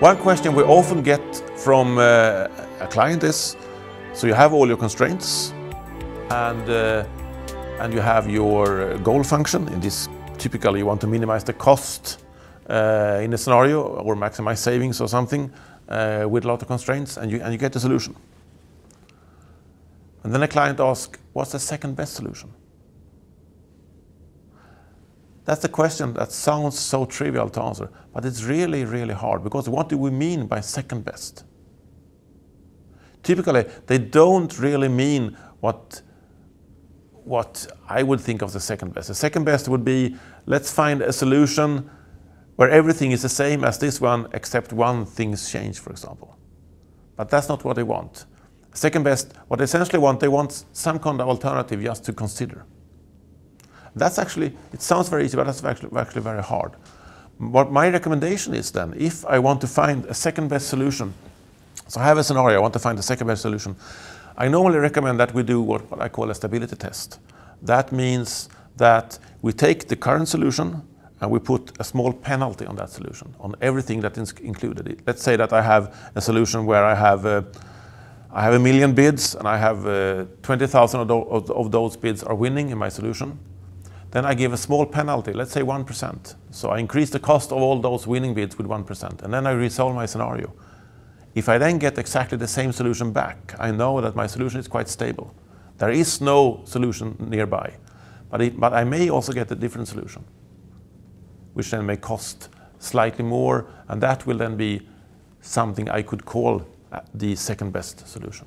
One question we often get from a client is, so you have all your constraints and you have your goal function. In this, typically you want to minimize the cost in a scenario or maximize savings or something with a lot of constraints, and you get the solution. And then a client asks, what's the second best solution? That's the question that sounds so trivial to answer, but it's really, really hard, because what do we mean by second best? Typically, they don't really mean what I would think of the second best. The second best would be, let's find a solution where everything is the same as this one, except one thing's changed, for example. But that's not what they want. Second best, what they essentially want, they want some kind of alternative just to consider. That's actually, it sounds very easy, but that's actually very hard. What my recommendation is then, if I want to find a second best solution, so I have a scenario, I want to find the second best solution, I normally recommend that we do what I call a stability test. That means that we take the current solution and we put a small penalty on that solution, on everything that is included. Let's say that I have a solution where I have a million bids and I have 20,000 of those bids are winning in my solution. Then I give a small penalty, let's say 1%. So I increase the cost of all those winning bids with 1%, and then I resolve my scenario. If I then get exactly the same solution back, I know that my solution is quite stable. There is no solution nearby, but I may also get a different solution, which then may cost slightly more, and that will then be something I could call the second best solution.